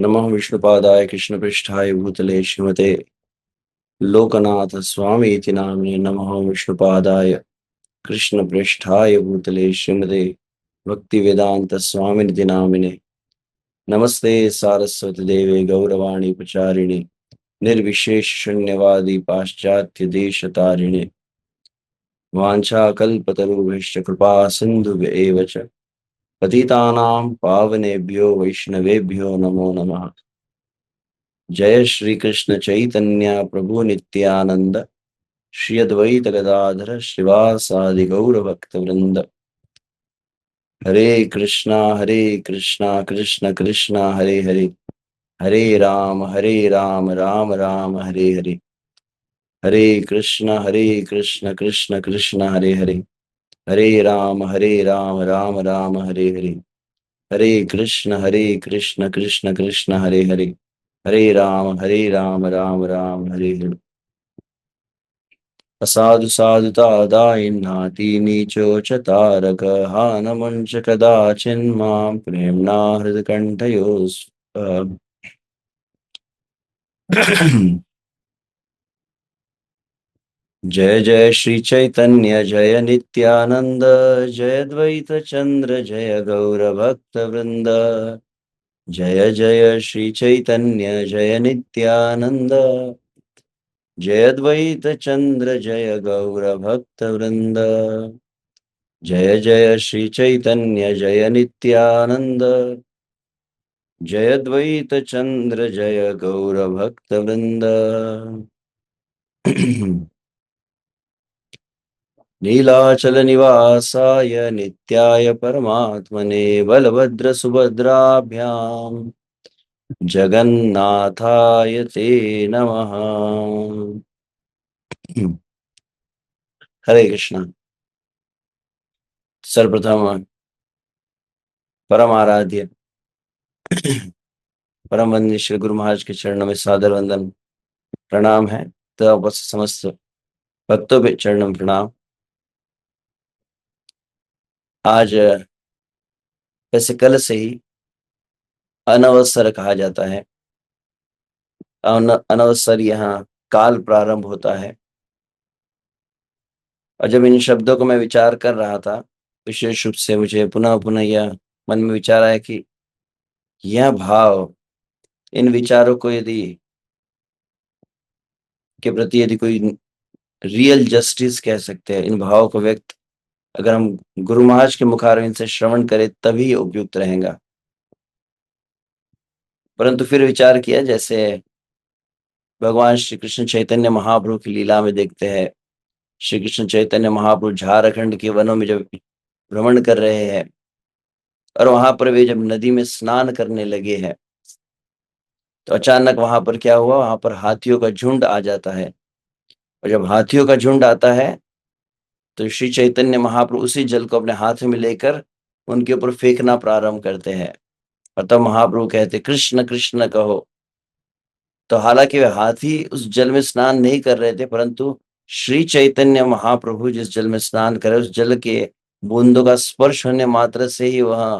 नमः विष्णुपादाय कृष्णपृष्ठाय भूतले श्रीमते लोकनाथ स्वामी इति नाम्ने। नमः विष्णुपादाय कृष्णपृष्ठाय भूतले श्रीमते भक्तिवेदांत स्वामिनिति नामिने। नमस्ते सारस्वती देवे गौरवाणी प्रचारिणे निर्विशेष शून्यवादी पाश्चात्य देशतारिणे। वाञ्छाकल्पतरुभ्यश्च कृपा सिन्धुभ्य च पतितानां पावनेभ्यो वैष्णवेभ्यो नमो नमः। जय श्री कृष्ण चैतन्य प्रभु नित्यानंद श्री अद्वैत गदाधर श्रीवासादि गौर भक्त वृंद। हरे कृष्णा कृष्ण कृष्णा हरे हरे, हरे राम राम राम हरे हरे। हरे कृष्ण कृष्ण कृष्ण हरे हरे, हरे राम राम राम हरे हरे। हरे कृष्ण कृष्ण कृष्ण हरे हरे, हरे राम राम राम हरे हरे। असाधु साधुता दायिन्नाति नीचो च तारक हानमुञ्च कदाचिन्मां प्रेम्णा हृदकण्ठयोः। जय जय श्री चैतन्य जय नित्यानंद, जय द्वैत चंद्र जय गौर भक्त वृंद। जय जय श्री चैतन्य जय नित्यानंद, जय द्वैत चंद्र जय गौर भक्त वृंद। जय जय श्री चैतन्य जय नित्यानंद, जय द्वैत चंद्र जय गौर भक्त वृंद। नीलाचल निवासाय नित्याय परमात्मने बलभद्र सुभद्राभ्याम जगन्नाथाय ते नमः। हरे कृष्णा। सर्वप्रथम परम आराध्य परम वंदनीय श्री गुरु महाराज के चरणों में सादर वंदन प्रणाम है। तो बस समस्त भक्तों के चरणों में प्रणाम। आज वैसे कल से ही अनवसर कहा जाता है। अनवसर यहाँ काल प्रारंभ होता है। और जब इन शब्दों को मैं विचार कर रहा था, विशेष रूप से मुझे पुनः पुनः यह मन में विचार आया कि यह भाव, इन विचारों को यदि के प्रति यदि कोई रियल जस्टिस कह सकते हैं, इन भावों को व्यक्त अगर हम गुरु महाराज के मुखारविंद से श्रवण करें तभी ये उपयुक्त रहेगा। परंतु फिर विचार किया, जैसे भगवान श्री कृष्ण चैतन्य महाप्रभु की लीला में देखते हैं, श्री कृष्ण चैतन्य महाप्रभु झारखंड के वनों में जब भ्रमण कर रहे हैं और वहां पर वे जब नदी में स्नान करने लगे हैं, तो अचानक वहां पर क्या हुआ, वहां पर हाथियों का झुंड आ जाता है। और जब हाथियों का झुंड आता है तो श्री चैतन्य महाप्रभु उसी जल को अपने हाथ में लेकर उनके ऊपर फेंकना प्रारंभ करते हैं। और तब महाप्रभु कहते कृष्ण कृष्ण कहो। तो हालांकि वे हाथी उस जल में स्नान नहीं कर रहे थे, परंतु श्री चैतन्य महाप्रभु जिस जल में स्नान करे उस जल के बूंदों का स्पर्श होने मात्र से ही वह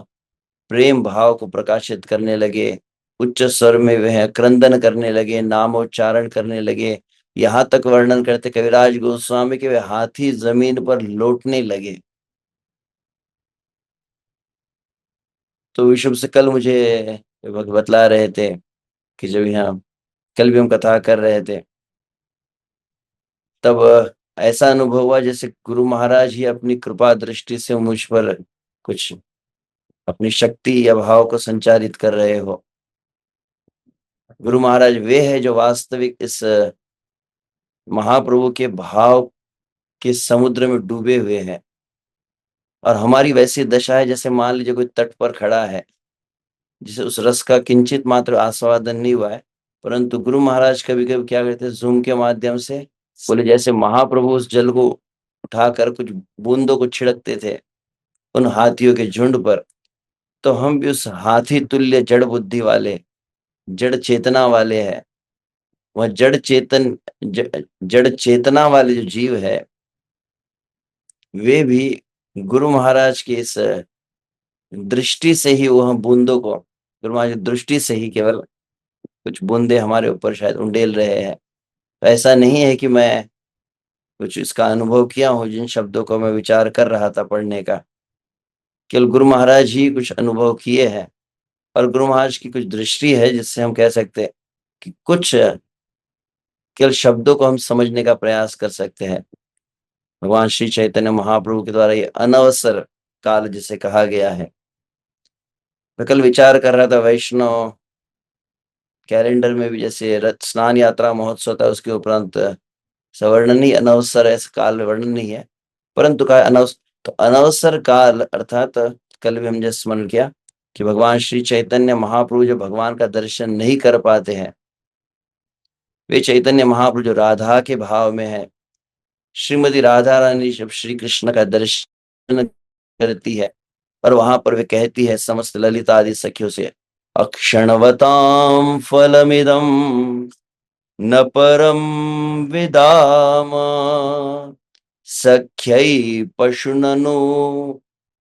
प्रेम भाव को प्रकाशित करने लगे। उच्च स्वर में वह क्रंदन करने लगे, नामोच्चारण करने लगे। यहाँ तक वर्णन करते कविराज गोस्वामी के वे हाथी जमीन पर लौटने लगे। तो विषुव से कल मुझे बतला रहे थे कि जब यहाँ कल भी हम कथा कर रहे थे, तब ऐसा अनुभव हुआ जैसे गुरु महाराज ही अपनी कृपा दृष्टि से मुझ पर कुछ अपनी शक्ति या भाव को संचारित कर रहे हो। गुरु महाराज वे है जो वास्तविक इस महाप्रभु के भाव के समुद्र में डूबे हुए हैं। और हमारी वैसी दशा है जैसे मान लीजिए कोई तट पर खड़ा है जिसे उस रस का किंचित मात्र आस्वादन नहीं हुआ है, परंतु गुरु महाराज कभी कभी क्या करते हैं, जूम के माध्यम से बोले जैसे महाप्रभु उस जल को उठाकर कुछ बूंदों को छिड़कते थे उन हाथियों के झुंड पर, तो हम भी उस हाथी तुल्य जड़ बुद्धि वाले, जड़ चेतना वाले हैं। वह जड़ चेतना वाले जो जीव है, वे भी गुरु महाराज की इस दृष्टि से ही वह बूंदों को गुरु महाराज की दृष्टि से ही केवल कुछ बूंदे हमारे ऊपर शायद उंडेल रहे हैं। तो ऐसा नहीं है कि मैं कुछ इसका अनुभव किया हूँ, जिन शब्दों को मैं विचार कर रहा था पढ़ने का, केवल गुरु महाराज ही कुछ अनुभव किए हैं। और गुरु महाराज की कुछ दृष्टि है जिससे हम कह सकते हैं कि कुछ केवल शब्दों को हम समझने का प्रयास कर सकते हैं। भगवान श्री चैतन्य महाप्रभु के द्वारा ये अनवसर काल जिसे कहा गया है। मैं कल विचार कर रहा था, वैष्णव कैलेंडर में भी जैसे रथ स्नान यात्रा महोत्सव था, उसके उपरांत सवर्णनीय अनवसर ऐसा काल वर्णन नहीं है, परंतु का अनवसर, तो अनवसर काल अर्थात कल भी हम जैसे स्मरण किया कि भगवान श्री चैतन्य महाप्रभु जो भगवान का दर्शन नहीं कर पाते हैं, वे चैतन्य महाप्रभु जो राधा के भाव में है, श्रीमती राधा रानी जब श्री कृष्ण का दर्शन करती है और वहां पर वे कहती है समस्त ललिता आदि सखियों से, अक्षणवताम फलमिदम न परम विदाम सख्यै पशुननु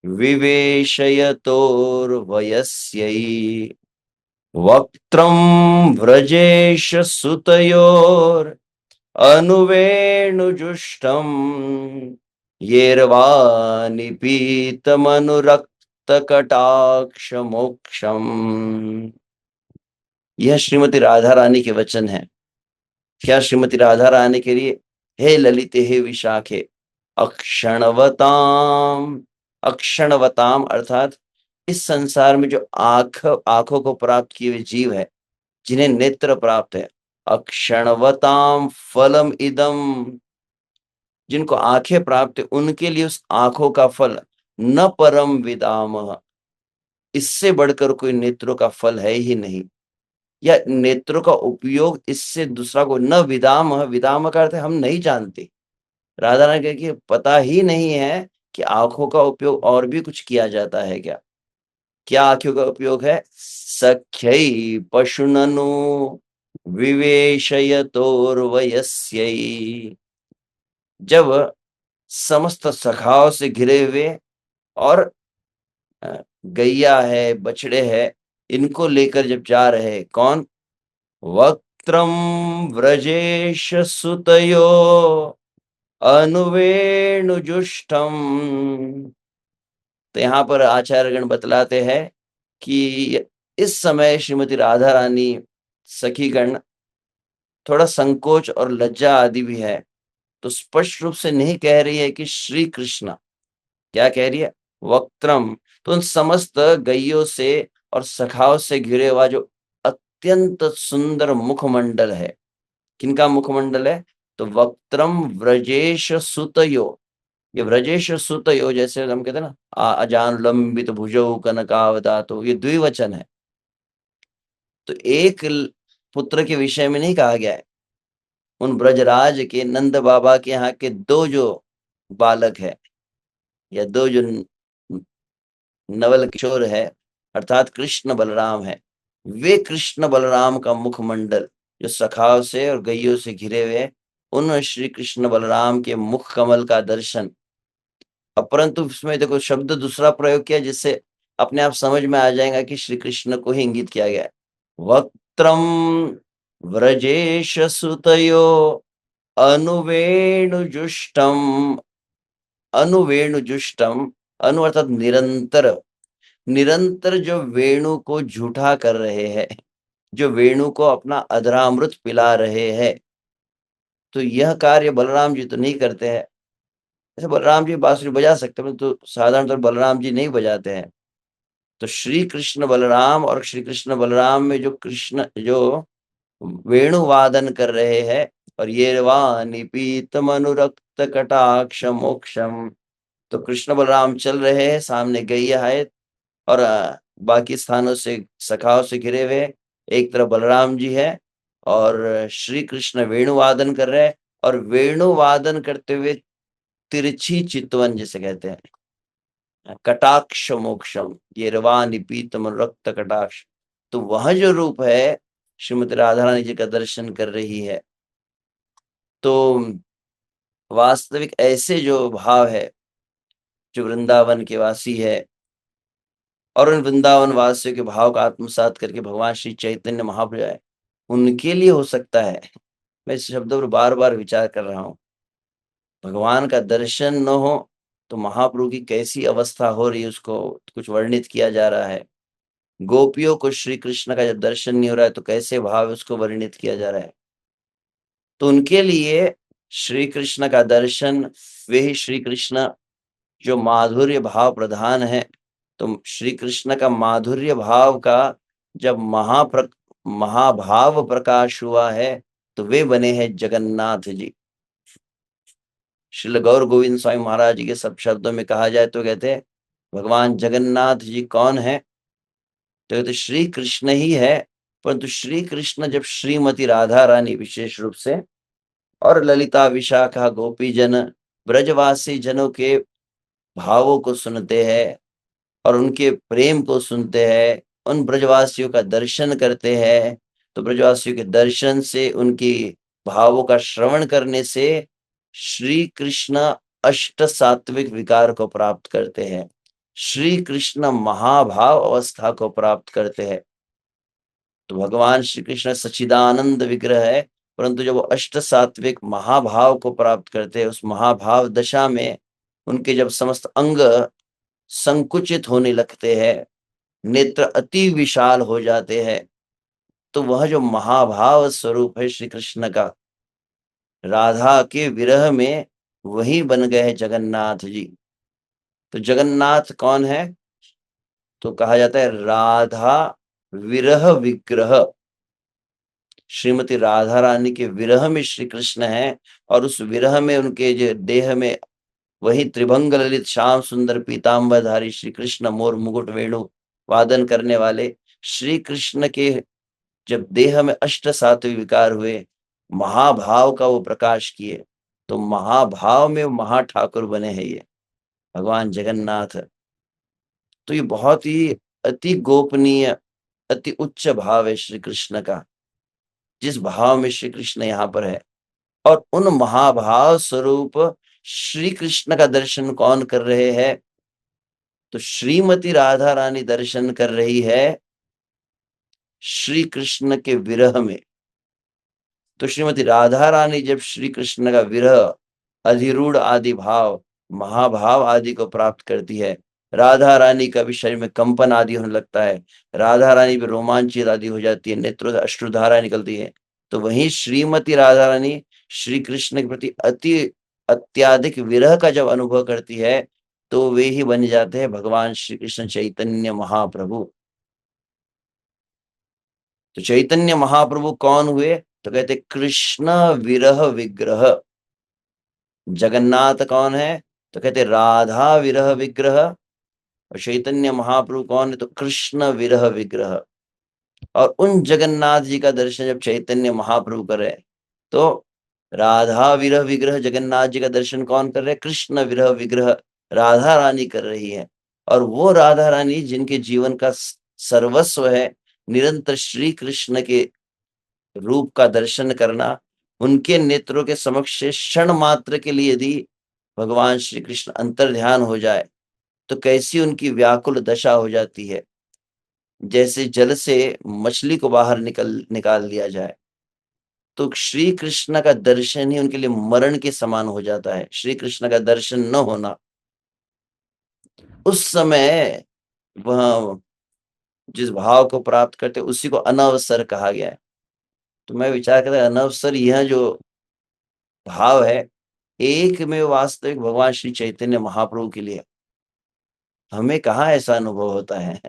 विवेशयतोर्वयस्यै वक्त्रं व्रजेश सुतयोर अनुवेणुजुष्टम येरवानिपीतमनुरक्त कटाक्ष मोक्षम। यह श्रीमती राधा रानी के वचन है। क्या श्रीमती राधा रानी के लिए, हे ललिते हे विशाखे, अक्षणवताम, अक्षणवताम अर्थात इस संसार में जो आंखों को प्राप्त किए हुए जीव है, जिन्हें नेत्र प्राप्त है, अक्षणवताम फलम इदम, जिनको आंखें प्राप्त है उनके लिए उस आंखों का फल न परम विदाम, इससे बढ़कर कोई नेत्रों का फल है ही नहीं, या नेत्रों का उपयोग इससे दूसरा को न विदाम, विदाम का अर्थ है हम नहीं जानते। राधा रानी कहे कि पता ही नहीं है कि आंखों का उपयोग और भी कुछ किया जाता है क्या। क्या आंखों का उपयोग है? सख्यै पशुननु विवेशयतोर्वयस्यै, जब समस्त सखाओं से घिरे हुए और गैया है, बछड़े है, इनको लेकर जब जा रहे, कौन? वक्त्रम व्रजेश सुतयो अनुवेणुजुष्टम। तो यहाँ पर आचार्यगण बतलाते हैं कि इस समय श्रीमती राधा रानी सखीगण थोड़ा संकोच और लज्जा आदि भी है, तो स्पष्ट रूप से नहीं कह रही है कि श्री कृष्ण, क्या कह रही है? वक्त्रम, तो उन समस्त गैयों से और सखाओं से घिरे हुआ जो अत्यंत सुंदर मुखमंडल है, किनका मुखमंडल है? तो वक्त्रम व्रजेश सुतयो, ये व्रजेश सुतयो जैसे हम कहते हैं ना, अजान लंबित भुजौ कनकावदातो, ये द्विवचन है। तो एक पुत्र के विषय में नहीं कहा गया है। उन ब्रजराज के नंद बाबा के यहाँ के दो जो बालक है, या दो जो नवल किशोर है, अर्थात कृष्ण बलराम है, वे कृष्ण बलराम का मुखमंडल जो सखाओं से और गैयों से घिरे हुए, उन श्री कृष्ण बलराम के मुख कमल का दर्शन। परंतु उसमें देखो शब्द दूसरा प्रयोग किया जिससे अपने आप समझ में आ जाएगा कि श्री कृष्ण को ही इंगित किया गया है। वक्त्रम व्रजेश सुतयो अनुवेणुजुष्टम, अनुवेणुजुष्टम, अनु अर्थात निरंतर, निरंतर जो वेणु को झूठा कर रहे हैं, जो वेणु को अपना अधरामृत पिला रहे हैं, तो यह कार्य बलराम जी तो नहीं करते हैं। ऐसे बलराम जी बांसुरी बजा सकते हैं, तो साधारणतः बलराम जी नहीं बजाते हैं। तो श्री कृष्ण बलराम और श्री कृष्ण बलराम में जो कृष्ण जो वेणु वादन कर रहे हैं, और ये निपीतम अनुरक्त कटाक्ष मोक्षम, तो कृष्ण बलराम चल रहे हैं, सामने गैया है और बाकी स्थानों से सखाओं से घिरे हुए, एक तरफ बलराम जी है और श्री कृष्ण वेणु वादन कर रहे हैं, और वेणु वादन करते हुए तिरछी चितवन जिसे कहते हैं, कटाक्ष मोक्षम, ये रवानी पीतम रक्त कटाक्ष, तो वह जो रूप है श्रीमती राधा रानी जी का दर्शन कर रही है। तो वास्तविक ऐसे जो भाव है, जो वृंदावन के वासी है, और उन वृंदावन वासियों के भाव का आत्मसात करके भगवान श्री चैतन्य महाप्रभु आए, उनके लिए हो सकता है। मैं इस शब्दों पर बार बार विचार कर रहा हूँ। भगवान का दर्शन न हो तो महाप्रभु की कैसी अवस्था हो रही है, उसको कुछ वर्णित किया जा रहा है। गोपियों को श्री कृष्ण का जब दर्शन नहीं हो रहा है तो कैसे भाव उसको वर्णित किया जा रहा है। तो उनके लिए श्री कृष्ण का दर्शन, वे ही श्री कृष्ण जो माधुर्य भाव प्रधान है। तो श्री कृष्ण का माधुर्य भाव का जब महाभाव प्रकाश हुआ है तो वे बने हैं जगन्नाथ जी। श्रील गौर गोविंद स्वामी महाराज जी के सब शब्दों में कहा जाए तो कहते हैं भगवान जगन्नाथ जी कौन है, तो कहते श्री कृष्ण ही है। परंतु श्री कृष्ण जब श्रीमती राधा रानी विशेष रूप से और ललिता विशाखा गोपी जन ब्रजवासी जनों के भावों को सुनते हैं और उनके प्रेम को सुनते हैं, उन ब्रजवासियों का दर्शन करते हैं, तो ब्रजवासियों के दर्शन से, उनकी भावों का श्रवण करने से श्री कृष्ण अष्ट सात्विक विकार को प्राप्त करते हैं, श्री कृष्ण महाभाव अवस्था को प्राप्त करते हैं। तो भगवान श्री कृष्ण सच्चिदानंद विग्रह है, परंतु जब वो अष्ट सात्विक महाभाव को प्राप्त करते हैं, उस महाभाव दशा में उनके जब समस्त अंग संकुचित होने लगते हैं, नेत्र अति विशाल हो जाते हैं, तो वह जो महाभाव स्वरूप है श्री कृष्ण का, राधा के विरह में वही बन गए हैं जगन्नाथ जी। तो जगन्नाथ कौन है, तो कहा जाता है राधा विरह विग्रह। श्रीमती राधा रानी के विरह में श्री कृष्ण है, और उस विरह में उनके जो देह में वही त्रिभंग ललित श्याम सुंदर पीताम्बरधारी श्री कृष्ण मोर मुकुट वेणु वादन करने वाले श्री कृष्ण के जब देह में अष्ट सात्विक विकार हुए, महाभाव का वो प्रकाश किए, तो महाभाव में महा ठाकुर बने हैं ये भगवान जगन्नाथ। तो ये बहुत ही अति गोपनीय, अति उच्च भाव है श्री कृष्ण का, जिस भाव में श्री कृष्ण यहाँ पर है। और उन महाभाव स्वरूप श्री कृष्ण का दर्शन कौन कर रहे हैं, तो श्रीमती राधा रानी दर्शन कर रही है श्री कृष्ण के विरह में। तो श्रीमती राधा रानी जब श्री कृष्ण का विरह, अधिरूढ़ आदि भाव, महाभाव आदि को प्राप्त करती है, राधा रानी का भी शरीर में कंपन आदि होने लगता है, राधा रानी भी रोमांचित आदि हो जाती है, नेत्रों से अश्रुधारा निकलती है, तो वहीं श्रीमती राधा रानी श्री कृष्ण के प्रति अति अत्याधिक विरह का जब अनुभव करती है, तो वे ही बन जाते हैं भगवान श्री कृष्ण चैतन्य महाप्रभु। तो चैतन्य महाप्रभु कौन हुए, तो कहते कृष्ण विरह विग्रह। जगन्नाथ कौन है, तो कहते राधा विरह विग्रह। और चैतन्य महाप्रभु कौन है, तो कृष्ण विरह विग्रह। और उन जगन्नाथ जी का दर्शन जब चैतन्य महाप्रभु करे, तो राधा विरह विग्रह जगन्नाथ जी का दर्शन कौन कर रहे हैं, कृष्ण विरह विग्रह राधा रानी कर रही है। और वो राधा रानी जिनके जीवन का सर्वस्व है निरंतर श्री कृष्ण के रूप का दर्शन करना, उनके नेत्रों के समक्ष क्षण मात्र के लिए यदि भगवान श्री कृष्ण अंतर्ध्यान हो जाए तो कैसी उनकी व्याकुल दशा हो जाती है, जैसे जल से मछली को बाहर निकाल लिया जाए। तो श्री कृष्ण का दर्शन ही उनके लिए मरण के समान हो जाता है। श्री कृष्ण का दर्शन न होना, उस समय वह जिस भाव को प्राप्त करते उसी को अनवसर कहा गया है। तो मैं विचार करता अनवसर यह जो भाव है, एक में वास्तविक भगवान श्री चैतन्य महाप्रभु के लिए। हमें कहाँ ऐसा अनुभव होता है,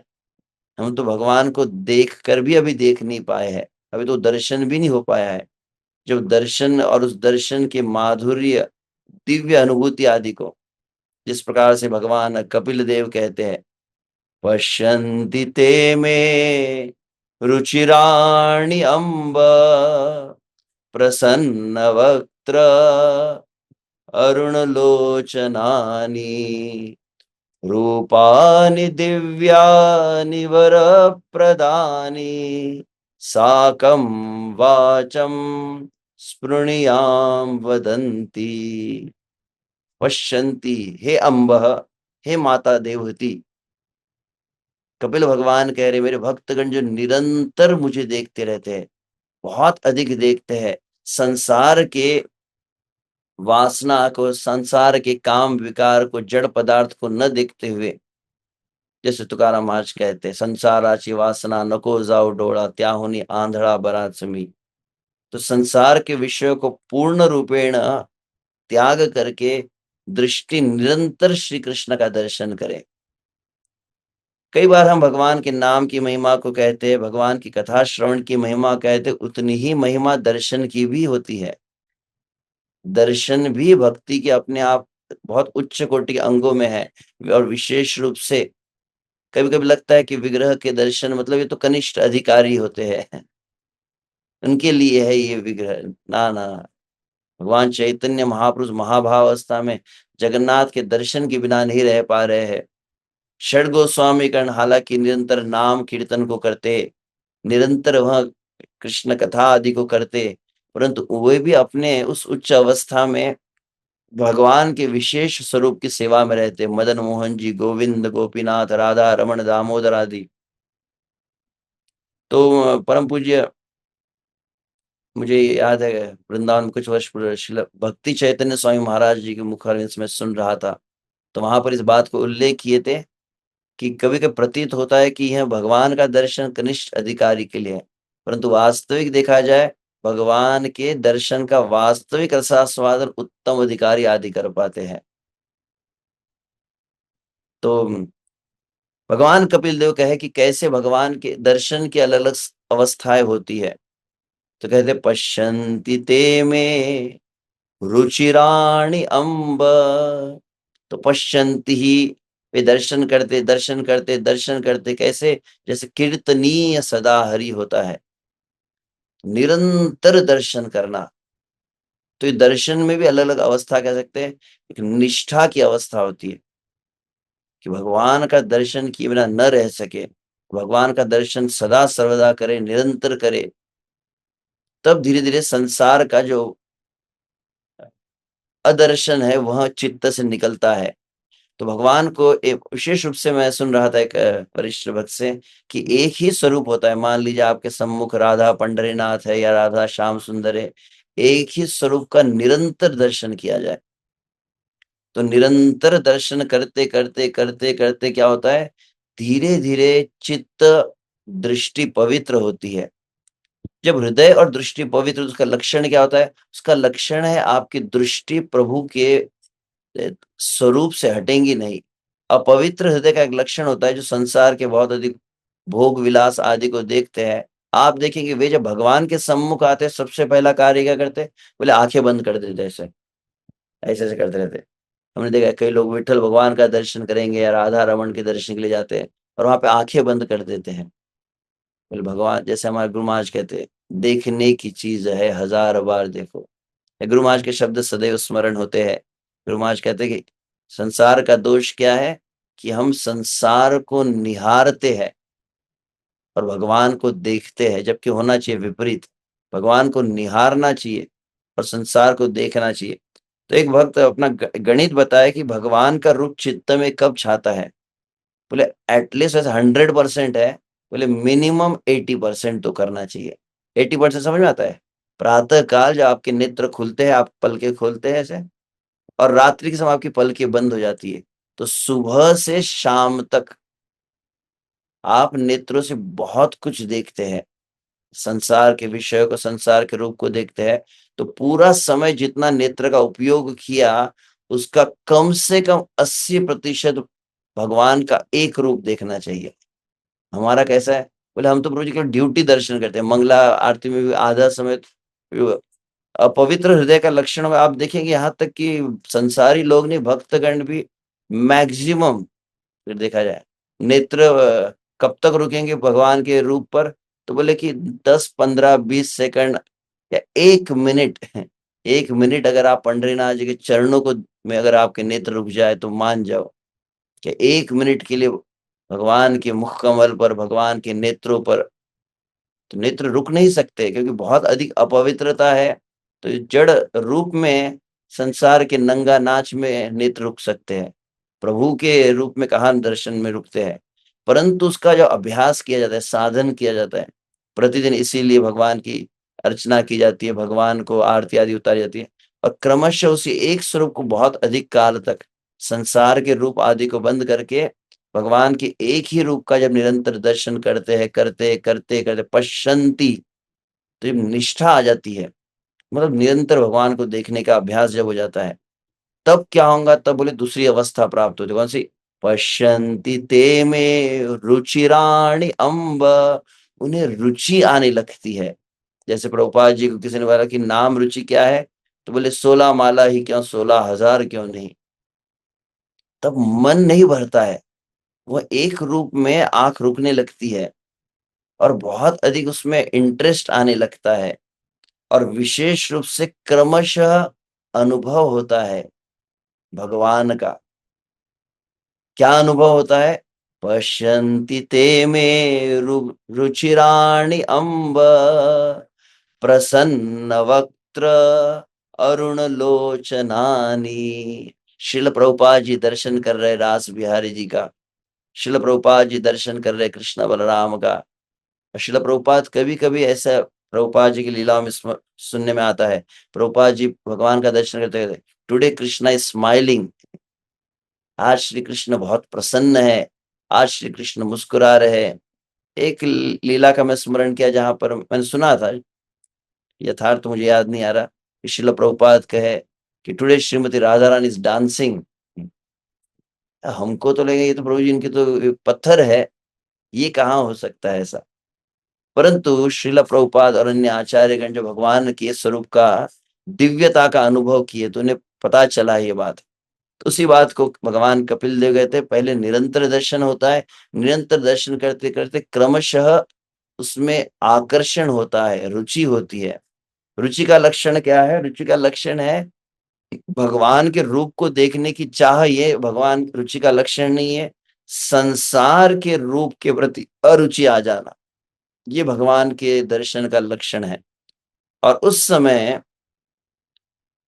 हम तो भगवान को देख कर भी अभी देख नहीं पाए हैं, अभी तो दर्शन भी नहीं हो पाया है। जब दर्शन और उस दर्शन के माधुर्य, दिव्य अनुभूति आदि को, जिस प्रकार से भगवान कपिल देव कहते हैं, पश्यन्ति ते में रुचिराणि अम्ब प्रसन्न वक्त्र अरुणलोचनानि रूपानि दिव्यानि वरप्रदानि साकं वाचं स्पृणियां वदन्ति। पश्यन्ति, हे अम्ब, हे माता देवहूति, कपिल भगवान कह रहे मेरे भक्तगण जो निरंतर मुझे देखते रहते हैं, बहुत अधिक देखते हैं, संसार के वासना को, संसार के काम विकार को, जड़ पदार्थ को न देखते हुए, जैसे तुकाराम महाराज कहते हैं, संसाराची वासना नको जाओ डोळा त्याहुनी आंधळा बराच मी। तो संसार के विषयों को पूर्ण रूपेण त्याग करके दृष्टि निरंतर श्री कृष्ण का दर्शन करें। कई बार हम भगवान के नाम की महिमा को कहते हैं, भगवान की कथा श्रवण की महिमा कहते, उतनी ही महिमा दर्शन की भी होती है। दर्शन भी भक्ति के अपने आप बहुत उच्च कोटि के अंगों में है। और विशेष रूप से कभी-कभी लगता है कि विग्रह के दर्शन मतलब ये तो कनिष्ठ अधिकारी होते हैं, उनके लिए है ये विग्रह। ना, ना, भगवान चैतन्य महापुरुष महाभाव अवस्था में जगन्नाथ के दर्शन के बिना नहीं रह पा रहे हैं। षड गोस्वामीगण हालांकि निरंतर नाम कीर्तन को करते, निरंतर वह कृष्ण कथा आदि को करते, परंतु वे भी अपने उस उच्च अवस्था में भगवान के विशेष स्वरूप की सेवा में रहते। मदन मोहन जी, गोविंद, गोपीनाथ, राधा रमण, दामोदर आदि। तो परम पूज्य, मुझे याद है वृंदावन में कुछ वर्ष पूर्व श्रील भक्ति चैतन्य स्वामी महाराज जी के मुखारविंद से मैं सुन रहा था, तो वहां पर इस बात को उल्लेख किए थे कि कभी-कभी प्रतीत होता है कि यह भगवान का दर्शन कनिष्ठ अधिकारी के लिए है, परंतु वास्तविक देखा जाए भगवान के दर्शन का वास्तविक रसास्वादन उत्तम अधिकारी आदि कर पाते हैं। तो भगवान कपिल देव कहे कि कैसे भगवान के दर्शन की अलग अलग अवस्थाएं होती है। तो कहते पश्यन्ति ते में रुचिराणि अम्ब। तो पश्यन्ति ही, वे दर्शन करते दर्शन करते दर्शन करते, कैसे जैसे कीर्तनीय सदा हरि होता है, निरंतर दर्शन करना। तो ये दर्शन में भी अलग अलग अवस्था कह सकते हैं। एक निष्ठा की अवस्था होती है कि भगवान का दर्शन किए बिना न रह सके, भगवान का दर्शन सदा सर्वदा करे, निरंतर करे, तब धीरे धीरे संसार का जो अदर्शन है वह चित्त से निकलता है। तो भगवान को एक विशेष रूप से मैं सुन रहा था एक वरिष्ठ भक्त से कि एक ही स्वरूप होता है। मान लीजिए आपके सम्मुख राधा पंडरीनाथ है या राधा श्याम सुंदर है, एक ही स्वरूप का निरंतर दर्शन किया जाए तो निरंतर दर्शन करते करते करते करते क्या होता है, धीरे धीरे चित्त दृष्टि पवित्र होती है। जब हृदय और दृष्टि पवित्र, उसका लक्षण क्या होता है? उसका लक्षण है आपकी दृष्टि प्रभु के स्वरूप से हटेंगी नहीं। अपवित्र हृदय का एक लक्षण होता है जो संसार के बहुत अधिक भोग विलास आदि को देखते हैं। आप देखेंगे वे जब भगवान के सम्मुख आते हैं सबसे पहला कार्य क्या करते हैं? बोले आंखें बंद कर देते, ऐसे ऐसे ऐसे करते रहते। हमने देखा है कई लोग विठ्ठल भगवान का दर्शन करेंगे या राधा रमन के दर्शन के लिए जाते हैं और वहां पे आंखें बंद कर देते हैं। बोले भगवान, जैसे हमारे गुरु महाराज कहते हैं, देखने की चीज है हजार बार देखो। गुरु महाराज के शब्द सदैव स्मरण होते हैं। गुरु महाराज कहते हैं कि संसार का दोष क्या है कि हम संसार को निहारते हैं और भगवान को देखते हैं, जबकि होना चाहिए विपरीत। भगवान को निहारना चाहिए और संसार को देखना चाहिए। तो एक भक्त अपना गणित बताया कि भगवान का रूप चित्त में कब छाता है। बोले एटलीस्ट ऐसा 100% है, बोले मिनिमम 80% तो करना चाहिए। 80% समझ में आता है? प्रातः काल जब आपके नेत्र खुलते हैं, आप पलके खोलते हैं ऐसे, और रात्रि के समय आपकी पलकें बंद हो जाती है, तो सुबह से शाम तक आप नेत्रों से बहुत कुछ देखते हैं। संसार के विषय को, संसार के रूप को देखते हैं। तो पूरा समय जितना नेत्र का उपयोग किया, उसका कम से कम 80% भगवान का एक रूप देखना चाहिए। हमारा कैसा है? बोले हम तो प्रभु जी के ड्यूटी दर्शन करते हैं। मंगला आरती में भी आधा समय अपवित्र हृदय का लक्षण में आप देखेंगे, यहाँ तक कि संसारी लोग नहीं, भक्तगण भी मैक्सिमम फिर देखा जाए नेत्र कब तक रुकेंगे भगवान के रूप पर? तो बोले कि 10 15 20 सेकंड या 1 मिनट 1 मिनट अगर आप पंडरीनाथ जी के चरणों को में अगर आपके नेत्र रुक जाए तो मान जाओ कि 1 मिनट के लिए भगवान के मुख कमल पर, भगवान के नेत्रों पर तो नेत्र रुक नहीं सकते, क्योंकि बहुत अधिक अपवित्रता है। तो जड़ रूप में, संसार के नंगा नाच में नेत्र रुक सकते हैं, प्रभु के रूप में कहाँ दर्शन में रुकते हैं? परंतु उसका जो अभ्यास किया जाता है, साधन किया जाता है, प्रतिदिन इसीलिए भगवान की अर्चना की जाती है, भगवान को आरती आदि उतारी जाती है, और क्रमशः उसी एक स्वरूप को बहुत अधिक काल तक संसार के रूप आदि को बंद करके भगवान के एक ही रूप का जब निरंतर दर्शन करते हैं, करते करते करते पश्यन्ति, तो जब निष्ठा आ जाती है, मतलब निरंतर भगवान को देखने का अभ्यास जब हो जाता है, तब क्या होगा? तब बोले दूसरी अवस्था प्राप्त होती है। कौन सी? पश्यन्ति ते में रुचिराणि अम्ब, उन्हें रुचि आने लगती है। जैसे प्रभुपाद जी को किसी ने बोला कि नाम रुचि क्या है, तो बोले 16 माला ही क्यों, 16,000 क्यों नहीं। तब मन नहीं भरता है, वह एक रूप में आंख रुकने लगती है और बहुत अधिक उसमें इंटरेस्ट आने लगता है, और विशेष रूप से क्रमशः अनुभव होता है भगवान का। क्या अनुभव होता है? पश्यन्ति ते मे रुचिराणि अम्ब, प्रसन्न वक्त्र अरुण लोचनानि। शिल प्रभुपाद जी दर्शन कर रहे रास बिहारी जी का, शिल प्रभुपाद जी दर्शन कर रहे कृष्ण बलराम का। शिल प्रभुपाद कभी-कभी ऐसा प्रभुपाद जी की लीलाओं में सुनने में आता है, प्रभुपाद जी भगवान का दर्शन करते हुए, टुडे कृष्णा इज स्माइलिंग, आज श्री कृष्ण बहुत प्रसन्न है, आज श्री कृष्ण मुस्कुरा रहे हैं। एक लीला का मैं स्मरण किया जहाँ पर मैंने सुना था, यथार्थ तो मुझे याद नहीं आ रहा, कि श्रील प्रभुपाद कहे कि today Shrimati Radha Rani is dancing. हमको तो लगे ये तो प्रभु जी इनके तो पत्थर है, ये कहाँ हो सकता है ऐसा। परंतु श्रील प्रभुपाद और अन्य आचार्यगण जो भगवान के स्वरूप का दिव्यता का अनुभव किए, तो उन्हें पता चला ये बात। तो उसी बात को भगवान कपिल देव कहते हैं, पहले निरंतर दर्शन होता है, निरंतर दर्शन करते करते क्रमशः उसमें आकर्षण होता है, रुचि होती है। रुचि का लक्षण क्या है? रुचि का लक्षण है भगवान के रूप को देखने की चाह, ये भगवान रुचि का लक्षण नहीं है। संसार के रूप के प्रति अरुचि आ जाना, ये भगवान के दर्शन का लक्षण है। और उस समय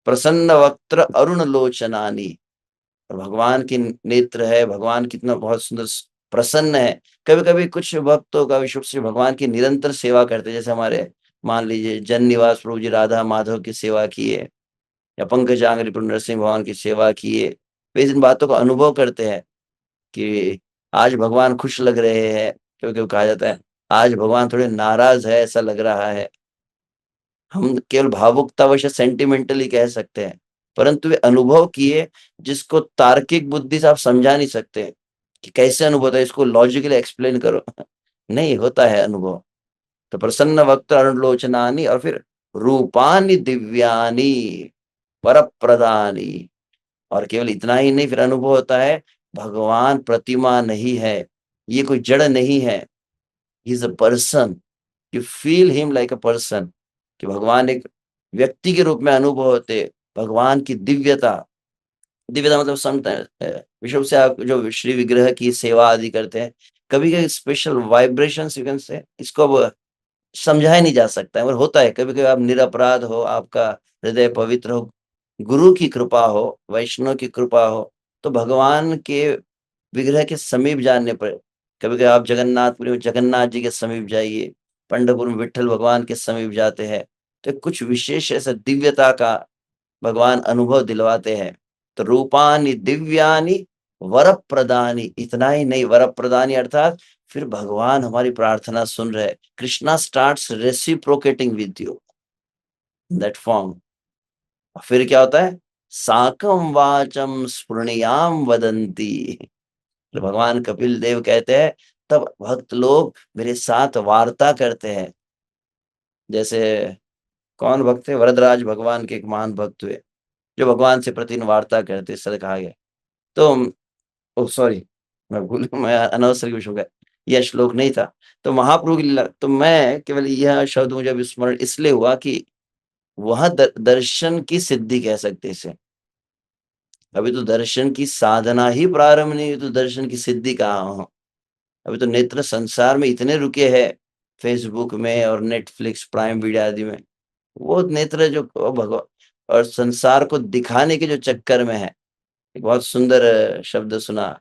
प्रसन्न वक्त्र अरुण लोचनानी, भगवान के नेत्र है, भगवान कितना बहुत सुंदर प्रसन्न है। कभी-कभी कुछ भक्तों का विशुद्ध से भगवान की निरंतर सेवा करते हैं, जैसे हमारे मान लीजिए जन निवास प्रभु जी राधा माधव की सेवा किए, या पंकजांघ्रि प्रभु नरसिंह भगवान की सेवा किए। वे इन बातों का अनुभव करते हैं कि आज भगवान खुश लग रहे हैं, क्योंकि कहा जाता है आज भगवान थोड़े नाराज है, ऐसा लग रहा है। हम केवल भावुकतावश सेंटिमेंटली कह सकते हैं, परंतु वे अनुभव किए जिसको तार्किक बुद्धि से आप समझा नहीं सकते कि कैसे अनुभव होता है, इसको लॉजिकली एक्सप्लेन करो। नहीं होता है अनुभव। तो प्रसन्न वक्त्र अरुणलोचनानि, और फिर रूपानि दिव्यानि वरप्रदानि, और केवल इतना ही नहीं, फिर अनुभव होता है भगवान प्रतिमा नहीं है, ये कोई जड़ नहीं है, he is a person. You feel him like a person, कि भगवान एक व्यक्ति के रूप में अनुभव होते। भगवान की दिव्यता, दिव्यता मतलब विषय से आप जो श्री विग्रह की सेवा आदि करते हैं, कभी-कभी special vibrations you can say, इसको अब समझाया नहीं जा सकता है, और होता है कभी-कभी। आप निरपराध हो, आपका हृदय पवित्र हो, गुरु की कृपा हो, वैष्णव की कृपा हो, तो भगवान के विग्रह के समीप जाने पर, कभी-कभी आप जगन्नाथपुरी में जगन्नाथ जी के समीप जाइए, पंढरपुर में विट्ठल भगवान के समीप जाते हैं, तो कुछ विशेष ऐसा दिव्यता का भगवान अनुभव दिलवाते हैं। तो रूपानि दिव्यानि वरप्रदानि, इतना ही नहीं, वरप्रदानि अर्थात फिर भगवान हमारी प्रार्थना सुन रहे। Krishna starts reciprocating with you in that form. फिर क्या होता है? साकं वाचं स्पृणयाम वदन्ति। तो भगवान कपिल देव कहते हैं, तब भक्त लोग मेरे साथ वार्ता करते हैं। जैसे कौन भक्त थे? वरदराज भगवान के एक महान भक्त हुए, जो भगवान से प्रतिदिन वार्ता करते, इस तरह कहा गया। तो ओह सॉरी, मैं अनवसर की विषय गया, यह श्लोक नहीं था। तो महाप्रभु की लीला, तो मैं केवल यह शब्द मुझे अभी स्मरण इसलिए हुआ कि वह दर्शन की सिद्धि कह सकते हैं इसे। अभी तो दर्शन की साधना ही प्रारंभ नहीं हुई, तो दर्शन की सिद्धि कहाँ हो? अभी तो नेत्र संसार में इतने रुके हैं, फेसबुक में और नेटफ्लिक्स प्राइम वीडियो आदि में। वो नेत्र जो भगवान और संसार को दिखाने के जो चक्कर में है। एक बहुत सुंदर शब्द सुना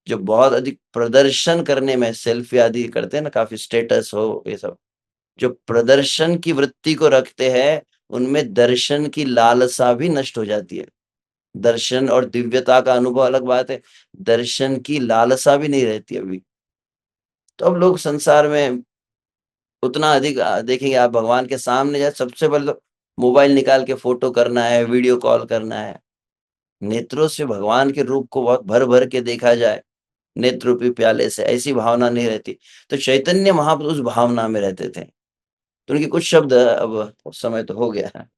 जो बहुत अधिक प्रदर्शन करने में सेल्फी आदि करते हैं ना, काफी स्टेटस हो ये सब, जो प्रदर्शन की वृत्ति को रखते हैं, उनमें दर्शन की लालसा भी नष्ट हो जाती है। दर्शन और दिव्यता का अनुभव अलग बात है, दर्शन की लालसा भी नहीं रहती अभी। तो अब लोग संसार में उतना अधिक देखेंगे, आप भगवान के सामने जाए सबसे पहले तो मोबाइल निकाल के फोटो करना है, वीडियो कॉल करना है। नेत्रों से भगवान के रूप को बहुत भर-भर के देखा जाए, नेत्र रूपी प्याले से, ऐसी भावना नहीं रहती। तो चैतन्य महाप्रभु उस भावना में रहते थे। तो उनके कुछ शब्द अब उस समय तो हो गया है।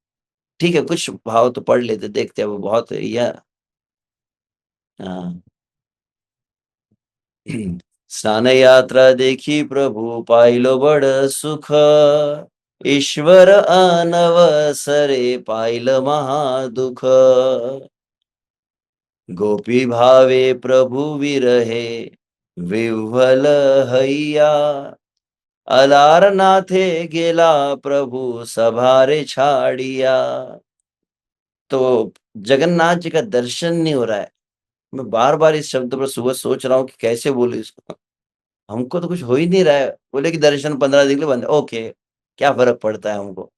ठीक है, कुछ भाव तो पढ़ लेते, देखते हैं वो बहुत यह हाँ। स्नान यात्रा देखी प्रभु पाइलो बड़ सुख, ईश्वर अनवसरे पाइल महा दुख। गोपी भावे प्रभु विरहे विह्वल हैया, अलारनाथे गेला प्रभु सभारे छाड़िया। तो जगन्नाथ जी का दर्शन नहीं हो रहा है। मैं बार-बार इस शब्द पर सुबह सोच रहा हूँ कि कैसे बोलूँ इसको? हमको तो कुछ हो ही नहीं रहा है। बोले कि दर्शन 15 दिन के लिए बंद है। ओके, क्या फ़र्क पड़ता है हमको?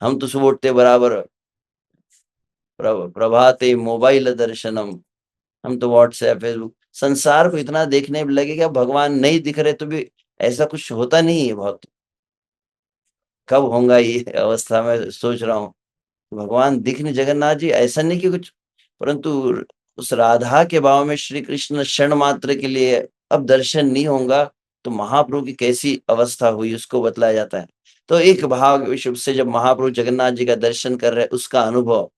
हम तो सुबह उठते बराबर प्रभाते मोबाइल दर्शनम। हम तो व्हाट्सएप, फेसबुक, संसार को इतना देखने में लगेगा, भगवान नहीं दिख रहे तो भी ऐसा कुछ होता नहीं है बहुत। कब होगा ये अवस्था, मैं सोच रहा हूँ। भगवान दिखने जगन्नाथ जी ऐसा नहीं कि कुछ, परंतु उस राधा के भाव में श्री कृष्ण क्षण मात्र के लिए अब दर्शन नहीं होगा, तो महाप्रभु की कैसी अवस्था हुई उसको बतलाया जाता है। तो एक भाग विशुभ से जब महाप्रभु जगन्नाथ जी का दर्शन कर रहे हैं, उसका अनुभव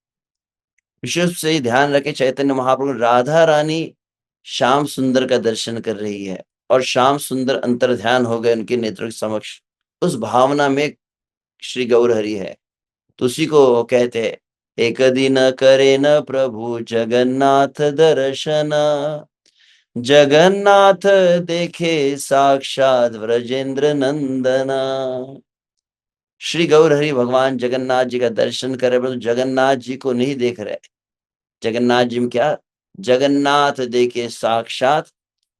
विशुभ से ही ध्यान रखे, चैतन्य महाप्रभु राधा रानी श्याम सुंदर का दर्शन कर रही है और श्याम सुंदर अंतर्ध्यान हो गए उनके नेत्रों के समक्ष। उस भावना में श्री गौरहरि है। तो उसी को कहते हैं, एक दिन करे न प्रभु जगन्नाथ दर्शन, जगन्नाथ देखे साक्षात व्रजेंद्र नंदना। श्री गौरहरि भगवान जगन्नाथ जी का दर्शन करे, परंतु जगन्नाथ जी को नहीं देख रहे। जगन्नाथ जी में क्या, जगन्नाथ देखे साक्षात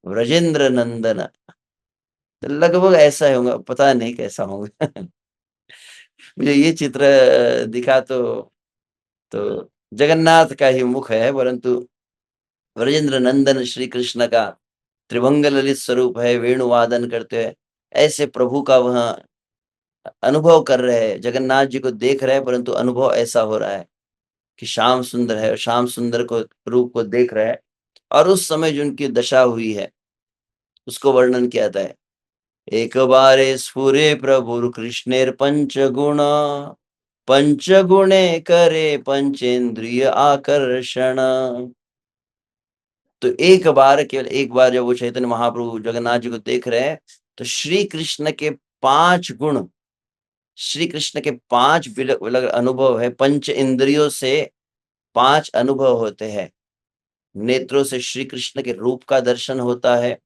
व्रजेंद्र नंदन। तो लगभग ऐसा ही होगा, पता नहीं कैसा होगा। मुझे ये चित्र दिखा तो जगन्नाथ का ही मुख है, परंतु व्रजेंद्र नंदन श्री कृष्ण का त्रिभंग ललित स्वरूप है, वेणु वादन करते हैं। ऐसे प्रभु का वह अनुभव कर रहे हैं, जगन्नाथ जी को देख रहे हैं, परंतु अनुभव ऐसा हो रहा है कि श्याम सुंदर है और श्याम सुंदर को रूप को देख रहे हैं। और उस समय जो उनकी दशा हुई है उसको वर्णन किया जाता है। एक बारे स्फुरे प्रभुर कृष्णेर पंचगुण, पंचगुणे करे पंचेंद्रिय आकर्षण। तो एक बार, केवल एक बार जब वो चैतन्य महाप्रभु जगन्नाथ जी को देख रहे हैं, तो श्री कृष्ण के 5 गुण, श्री कृष्ण के 5 अलग-अलग अनुभव है। पंच इंद्रियों से 5 अनुभव होते हैं। नेत्रों से श्री कृष्ण के रूप का दर्शन होता है।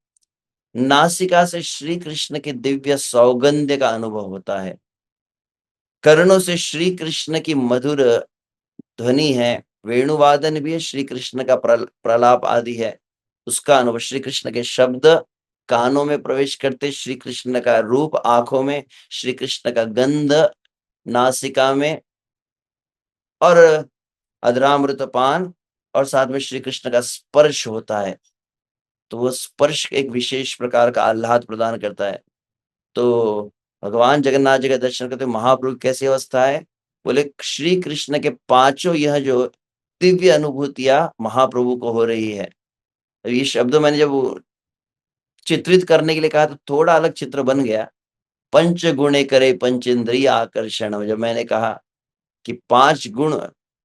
नासिका से श्री कृष्ण के दिव्य सौगंध्य का अनुभव होता है। कर्णों से श्री कृष्ण की मधुर ध्वनि है, वेणुवादन भी है, श्री कृष्ण का प्रलाप आदि है, उसका अनुभव। श्री कृष्ण के शब्द कानों में प्रवेश करते, श्री कृष्ण का रूप आँखों में, श्री कृष्ण का गंध नासिका में, और अधरामृत पान, और साथ में श्री कृष्ण का स्पर्श होता है। तो वो स्पर्श एक विशेष प्रकार का आह्लाद प्रदान करता है। तो भगवान जगन्नाथ जी का दर्शन करते महाप्रभु की कैसी अवस्था है? बोले श्री कृष्ण के 5 यह जो दिव्य अनुभूतियाँ महाप्रभु को हो रही है। ये शब्द मैंने जब वो चित्रित करने के लिए कहा तो थोड़ा अलग चित्र बन गया। पंच गुणे करे पंचेंद्रिय आकर्षण, जब मैंने कहा कि 5 गुण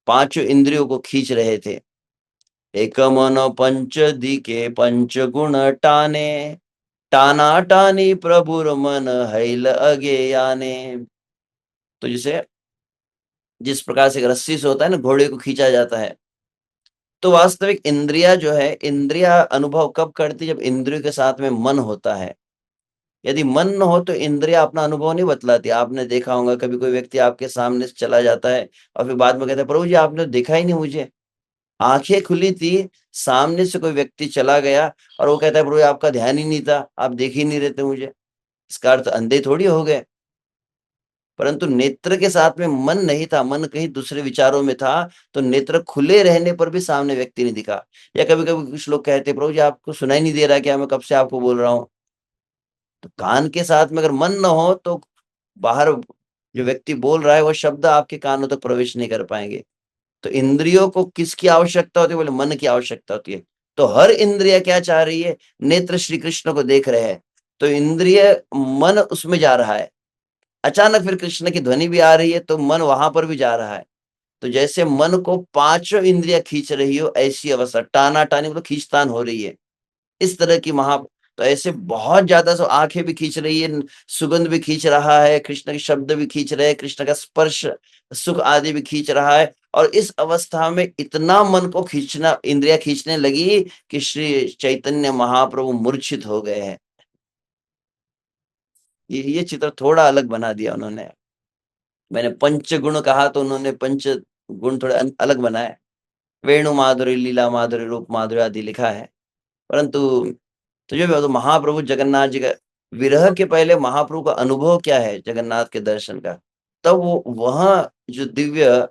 पाँचों इंद्रियों को खींच रहे थे। एक मन पंच दिके पंच गुण टाने, टाना-टानी प्रभुर मन हैल अगेयाने। तो जैसे जिस प्रकार से एक रस्सी से होता है ना, घोड़े को खींचा जाता है, तो वास्तविक इंद्रिया जो है, इंद्रिया अनुभव कब करती है? जब इंद्रियों के साथ में मन होता है। यदि मन न हो तो इंद्रिया अपना अनुभव नहीं बतलाती। आपने देखा होगा कभी कोई व्यक्ति आपके सामने से चला जाता है और फिर बाद में कहता है, प्रभु जी आपने तो देखा ही नहीं मुझे। आंखें खुली थी, सामने से कोई व्यक्ति चला गया और वो कहता है प्रभु आपका ध्यान ही नहीं था, आप देख ही नहीं रहे थे मुझे। इसका अर्थ अंधे थोड़ी हो गए, परंतु नेत्र के साथ में मन नहीं था, मन कहीं दूसरे विचारों में था, तो नेत्र खुले रहने पर भी सामने व्यक्ति नहीं दिखा। या कभी कभी कुछ लोग कहते प्रभु जी आपको सुनाई नहीं दे रहा क्या, मैं कब से आपको बोल रहा हूँ। तो कान के साथ में अगर मन न हो तो बाहर जो व्यक्ति बोल रहा है वो शब्द आपके कानों तक प्रवेश नहीं कर पाएंगे। तो इंद्रियों को किसकी आवश्यकता होती है, बोले मन की आवश्यकता होती है। तो हर इंद्रिय क्या चाह रही है, नेत्र श्री कृष्ण को देख रहे हैं, तो इंद्रिय मन उसमें जा रहा है। अचानक फिर कृष्ण की ध्वनि भी आ रही है तो मन वहां पर भी जा रहा है। तो जैसे मन को पांचों इंद्रियां खींच रही हो, ऐसी अवस्था टाना टानी मतलब खींचतान हो रही है, इस तरह की महा। तो ऐसे बहुत ज्यादा सो आंखें भी खींच रही है, सुगंध भी खींच रहा है, कृष्ण के शब्द भी खींच रहे हैं, कृष्ण का स्पर्श सुख आदि भी खींच रहा है। और इस अवस्था में इतना मन को खींचना, इंद्रिया खींचने लगी कि श्री चैतन्य महाप्रभु मूर्छित हो गए हैं। ये चित्र थोड़ा अलग बना दिया उन्होंने। मैंने पंच गुण कहा तो उन्होंने पंच गुण थोड़े अलग बनाए। वेणु माधुरी, लीला माधुरी, रूप माधुरी आदि लिखा है। परंतु तो जो भी हो, तो महाप्रभु जगन्नाथ जी का विरह के पहले महाप्रभु का अनुभव क्या है जगन्नाथ के दर्शन का, तब वो वह जो दिव्य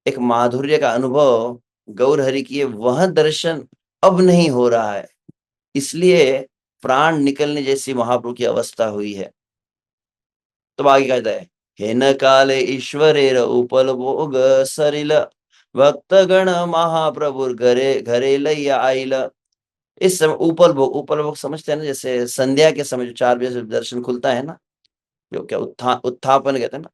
एक माधुर्य का अनुभव गौर हरि की है, वह दर्शन अब नहीं हो रहा है, इसलिए प्राण निकलने जैसी महाप्रभु की अवस्था हुई है। तो आगे कहता है, हेन काले ईश्वरेर उपल भोग सरिल, भक्तगण महाप्रभु घरे घरे लैया आइल। इस समय उपल भोग समझते हैं ना, जैसे संध्या के समय जो 4 बजे से दर्शन खुलता है ना, जो क्या उत्थापन कहते हैं ना,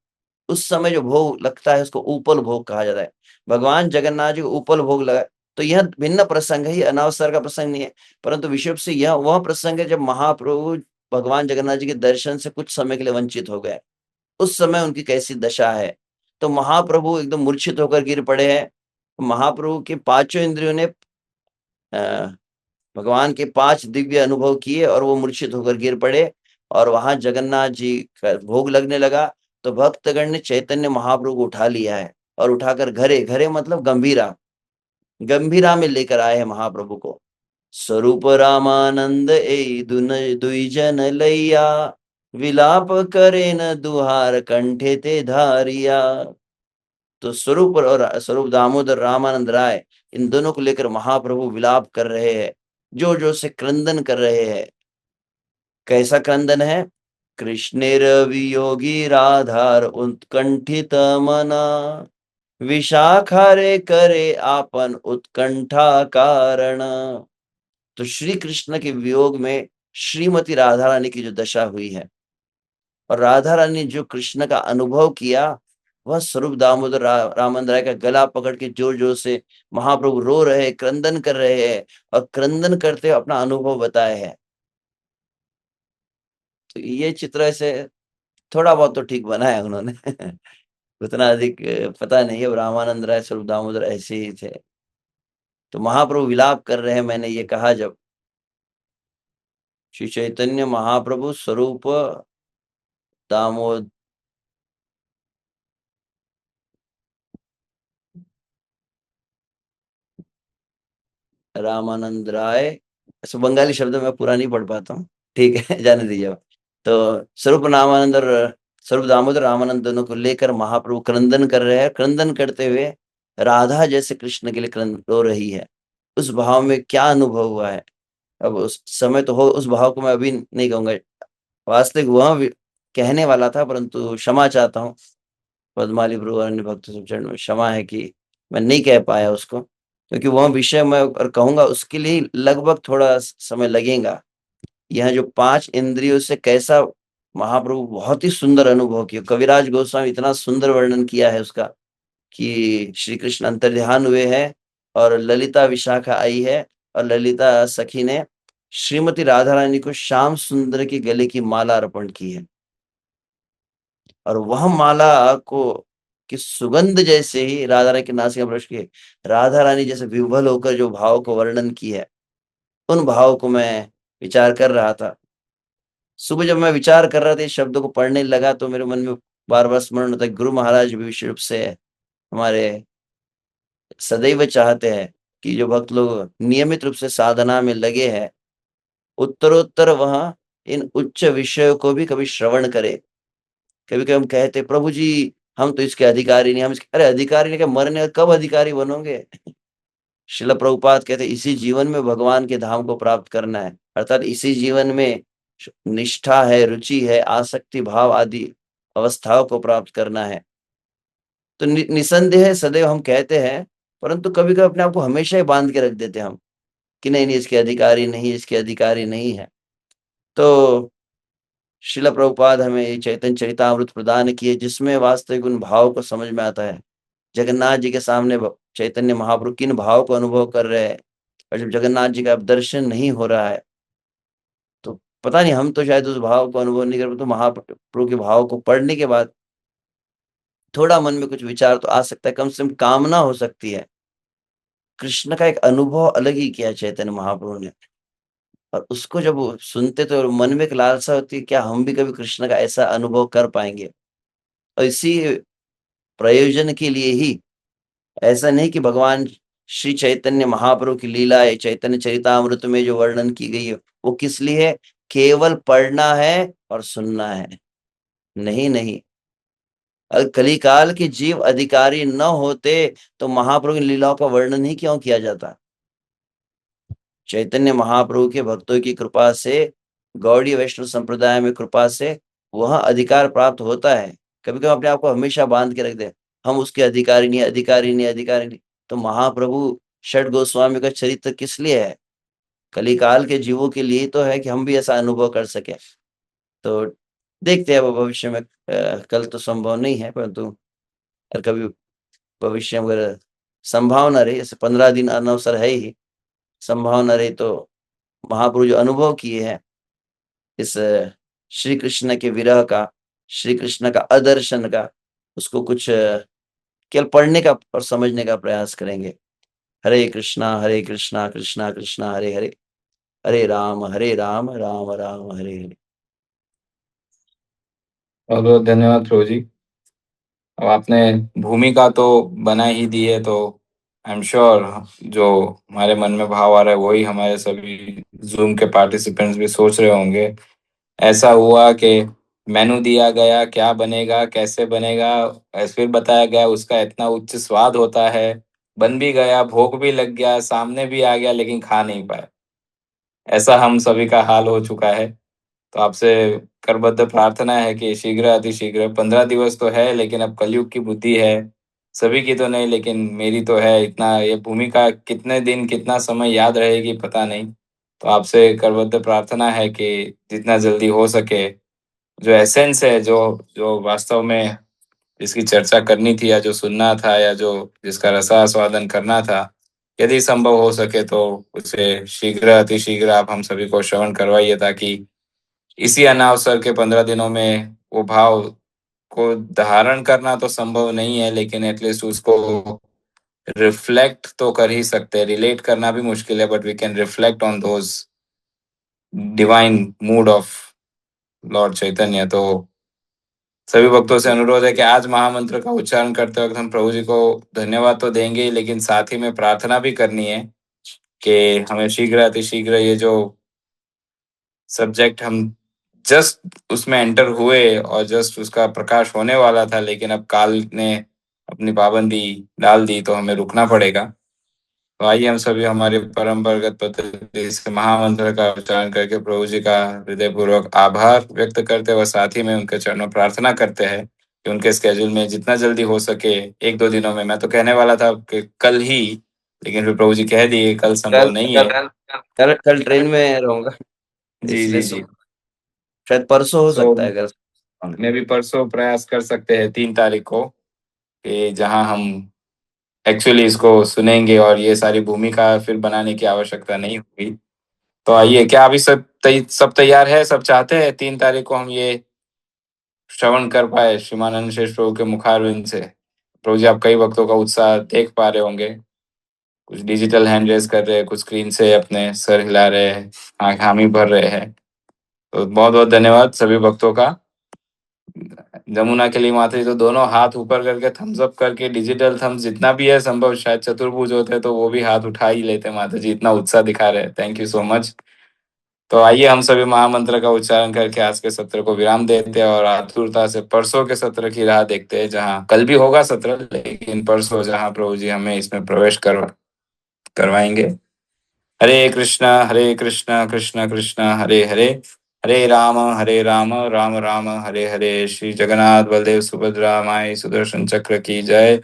उस समय जो भोग लगता है उसको उपल भोग कहा जाता है। भगवान जगन्नाथ जी को उपल भोग लगा। तो यह भिन्न प्रसंग है, ये अनावसर का प्रसंग नहीं है, परंतु विषय से यह वह प्रसंग है जब महाप्रभु भगवान जगन्नाथ जी के दर्शन से कुछ समय के लिए वंचित हो गए। उस समय उनकी कैसी दशा है। तो महाप्रभु एकदम मूर्छित होकर गिर पड़े हैं। महाप्रभु के पांचों इंद्रियों ने भगवान के 5 दिव्य अनुभव किए और वो मूर्छित होकर गिर पड़े, और वहां जगन्नाथ जी का भोग लगने लगा। तो भक्तगण ने चैतन्य महाप्रभु को उठा लिया है और उठाकर घरे घरे मतलब गंभीरा गंभीरा में लेकर आए हैं महाप्रभु को। स्वरूप रामानंद ए दुन दुई जन लैया, विलाप करे न दुहार कंठे ते धारिया। तो स्वरूप और स्वरूप दामोदर रामानंद राय, इन दोनों को लेकर महाप्रभु विलाप कर रहे हैं, जोर जोर से क्रंदन कर रहे हैं। कैसा क्रंदन है, कृष्णेर वियोगी राधार उत्कंठित मना, विशाखारे करे आपन उत्कंठा कारण। तो श्री कृष्ण के वियोग में श्रीमती राधा रानी की जो दशा हुई है, और राधा रानी ने जो कृष्ण का अनुभव किया, वह स्वरूप दामोदर रामन राय का गला पकड़ के जोर जोर से महाप्रभु रो रहे, क्रंदन कर रहे हैं, और क्रंदन करते हुए अपना अनुभव बताए हैं। तो ये चित्र ऐसे थोड़ा बहुत तो ठीक बना है उन्होंने उतना अधिक पता नहीं है। रामानंद राय स्वरूप दामोदर ऐसे ही थे। तो महाप्रभु विलाप कर रहे हैं, मैंने ये कहा जब श्री चैतन्य महाप्रभु स्वरूप दामोदर रामानंद राय, ऐसे बंगाली शब्द मैं पूरा नहीं पढ़ पाता हूँ, ठीक है जाने दीजिए आप। तो स्वरूप रामानंद और स्वरूप दामोदर रामानंद दोनों को लेकर महाप्रभु क्रंदन कर रहे हैं। क्रंदन करते हुए राधा जैसे कृष्ण के लिए रो रही है। उस भाव में क्या अनुभव हुआ है, अब उस समय तो हो, उस भाव को मैं अभी नहीं कहूंगा। वास्तविक वह कहने वाला था, परंतु क्षमा चाहता हूँ पद्माली प्रभु और अन्य भक्त सब चरण में क्षमा है कि मैं नहीं कह पाया उसको, क्योंकि वह विषय मैं और कहूंगा उसके लिए लगभग थोड़ा समय लगेगा। यह जो 5 इंद्रियों से कैसा महाप्रभु बहुत ही सुंदर अनुभव किया, कविराज गोस्वामी इतना सुंदर वर्णन किया है उसका कि श्री कृष्ण अंतर्ध्यान हुए हैं और ललिता विशाखा आई है, और ललिता सखी ने श्रीमती राधा रानी को श्याम सुंदर के गले की माला अर्पण की है। और वह माला को की सुगंध जैसे ही राधा रानी के नासिका ब्रश की, राधा रानी जैसे विह्वल होकर जो भाव को वर्णन की है, उन भाव को मैं विचार कर रहा था। सुबह जब मैं विचार कर रहा था, इस शब्दों को पढ़ने लगा, तो मेरे मन में बार बार स्मरण होता है, गुरु महाराज भी विशेष रूप से हमारे सदैव चाहते हैं कि जो भक्त लोग नियमित रूप से साधना में लगे हैं, उत्तरोत्तर वह इन उच्च विषयों को भी कभी श्रवण करे। कभी-कभी हम कहते हैं, प्रभु जी हम तो इसके अधिकारी नहीं, हम इसके अरे अधिकारी नहीं, क्या मरने का कब अधिकारी बनोगे? श्रील प्रभुपाद कहते हैं, इसी जीवन में भगवान के धाम को प्राप्त करना है, अर्थात इसी जीवन में निष्ठा है, रुचि है, आसक्ति भाव आदि अवस्थाओं को प्राप्त करना है। तो निसंदेह सदैव हम कहते हैं, परंतु कभी-कभी अपने आप को हमेशा ही बांध के रख देते हैं हम, कि नहीं-नहीं इसके अधिकारी नहीं, इसके अधिकारी नहीं है। तो श्रील प्रभुपाद हमें ये चैतन्य चरितामृत प्रदान किए, जिसमें वास्तविक उन भाव को समझ में आता है। जगन्नाथ जी के सामने चैतन्य महाप्रभु किन भाव को अनुभव कर रहे हैं, और जब जगन्नाथ जी का अब दर्शन नहीं हो रहा है, तो पता नहीं, हम तो शायद उस भाव को अनुभव नहीं कर पाते, तो महाप्रभु के भाव को पढ़ने के बाद थोड़ा मन में कुछ विचार तो आ सकता है, कम से कम कामना हो सकती है। कृष्ण का एक अनुभव अलग ही किया चैतन्य महाप्रभु ने, और उसको जब वो सुनते तो मन में एक लालसा होती है, क्या हम भी कभी कृष्ण का ऐसा अनुभव कर पाएँगे? और इसी प्रयोजन के लिए ही, ऐसा नहीं कि भगवान श्री चैतन्य महाप्रभु की लीला है, चैतन्य चरितामृत में जो वर्णन की गई है, वो किस लिए है? केवल पढ़ना है और सुनना है। नहीं, नहीं। अगर कलिकाल के जीव अधिकारी न होते, तो महाप्रभु की लीलाओं का वर्णन ही क्यों किया जाता? चैतन्य महाप्रभु के भक्तों की कृपा से, गौड़ीय वैष्णव संप्रदाय में कृपा से वह अधिकार प्राप्त होता है। कभी-कभी अपने आप को हमेशा बांध के रख दें, हम उसके अधिकारी नहीं, अधिकारी नहीं, अधिकारी नहीं। तो महाप्रभु षट गोस्वामी का चरित्र किस लिए है? कलिकाल के जीवों के लिए तो है कि हम भी ऐसा अनुभव कर सकें। तो देखते हैं, वो भविष्य में कल तो संभव नहीं है, परंतु अगर कभी भविष्य में अगर संभावना रही, जैसे 15 दिन अनवसर है ही, संभावना रही तो महाप्रभु जो अनुभव किए हैं इस श्री कृष्ण के विरह का, श्री कृष्ण का अदर्शन का, उसको कुछ केवल पढ़ने का और समझने का प्रयास करेंगे। हरे कृष्णा कृष्णा कृष्णा हरे हरे, हरे राम राम राम हरे हरे। बहुत बहुत धन्यवाद प्रभु जी। अब आपने भूमिका तो बना ही दी है, तो आई एम श्योर जो हमारे मन में भाव आ रहा है वही हमारे सभी जूम के पार्टिसिपेंट्स भी सोच रहे होंगे। ऐसा हुआ कि मेनू दिया गया, क्या बनेगा कैसे बनेगा, ऐसे फिर बताया गया उसका इतना उच्च स्वाद होता है, बन भी गया, भोग भी लग गया, सामने भी आ गया, लेकिन खा नहीं पाए। ऐसा हम सभी का हाल हो चुका है। तो आपसे करबद्ध प्रार्थना है कि शीघ्र अतिशीघ्र, 15 दिवस तो है लेकिन अब कलयुग की बुद्धि है, सभी की तो नहीं लेकिन मेरी तो है। इतना ये भूमिका कितने दिन कितना समय याद रहेगी पता नहीं। तो आपसे करबद्ध प्रार्थना है कि जितना जल्दी हो सके, जो एसेंस है, जो जो वास्तव में जिसकी चर्चा करनी थी या जो सुनना था या जो जिसका रसास्वादन करना था, यदि संभव हो सके तो उसे शीघ्र अतिशीघ्र आप हम सभी को श्रवण करवाइए, ताकि इसी अनावसर के 15 दिनों में वो भाव को धारण करना तो संभव नहीं है, लेकिन एटलीस्ट उसको रिफ्लेक्ट तो कर ही सकते हैं। रिलेट करना भी मुश्किल है, but we can reflect on those divine mood of Lord Chaitanya. तो सभी भक्तों से अनुरोध है कि आज महामंत्र का उच्चारण करते वक्त हम प्रभु जी को धन्यवाद तो देंगे ही, लेकिन साथ ही में प्रार्थना भी करनी है कि हमें शीघ्र अतिशीघ्र ये जो सब्जेक्ट हम जस्ट उसमें एंटर हुए और जस्ट उसका प्रकाश होने वाला था, लेकिन अब काल ने अपनी पाबंदी डाल दी, तो हमें रुकना पड़ेगा। तो आइए हम सभी हमारे परंपरागत पद्धति से महामंत्र का उच्चारण करके प्रभु जी का हृदयपूर्वक आभार व्यक्त करते हुए साथ ही में उनके चरणों प्रार्थना करते हैं कि उनके स्केड्यूल में जितना जल्दी हो सके, 1-2 दिनों में, मैं तो कहने वाला था कि कल ही, लेकिन फिर प्रभु जी कह दिए कल संभव कल नहीं है। कल कल ट्रेन में रहूँगा, जी इसलिए जी जी। शायद परसों हो तो सकता है अगर। मैं भी परसों प्रयास कर सकते हैं, 3 तारीख को, कि जहां हम एक्चुअली इसको सुनेंगे और ये सारी भूमिका फिर बनाने की आवश्यकता नहीं होगी। तो आइए, क्या अभी सब तैयार है? सब चाहते हैं 3 तारीख को हम ये श्रवण कर पाए श्रीमानंद शेष प्रभु के मुखारविंद से? प्रभु जी, आप कई वक्तों का उत्साह देख पा रहे होंगे, कुछ डिजिटल हैंड रेस कर रहे हैं, कुछ स्क्रीन से अपने सर हिला रहे हैं, हामी भर रहे हैं। तो बहुत बहुत धन्यवाद सभी भक्तों का। जमुना के लिए माता जी तो दोनों हाथ ऊपर करके थम्स अप करके डिजिटल थम्स जितना भी है संभव, शायद चतुर्भुज होते तो वो भी हाथ उठा ही लेते, माता जी इतना उत्साह दिखा रहे हैं। Thank you so much. तो आइए हम सभी महामंत्र का उच्चारण करके आज के सत्र को विराम देते हैं और आतुरता से परसों के सत्र की राह देखते हैं, जहाँ कल भी होगा सत्र, लेकिन परसों जहाँ प्रभु जी हमें इसमें प्रवेश करवाएंगे। हरे कृष्णा कृष्ण कृष्ण हरे हरे, हरे राम राम राम हरे हरे। श्री जगन्नाथ बलदेव सुभद्रा माई सुदर्शन चक्र की जय।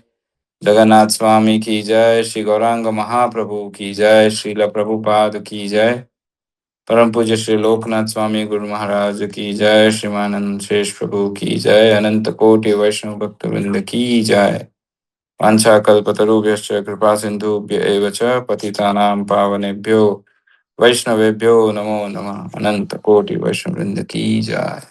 जगन्नाथ स्वामी की जय। श्री गौरांग महाप्रभु की जय। श्रील प्रभुपाद की जय। परम पूज्य श्री लोकनाथ स्वामी गुरु महाराज की जय। श्रीमानंद शेष प्रभु की जय। अनंत कोटि वैष्णव भक्त वृंद की जय। वाञ्छाकल्पतरुभ्यश्च कृपा सिन्धुभ्य एव च पतितानां पावनेभ्यो वैष्णवेभ्यो नमो नमः। अनंत कोटि वैष्णव वृंद की जय।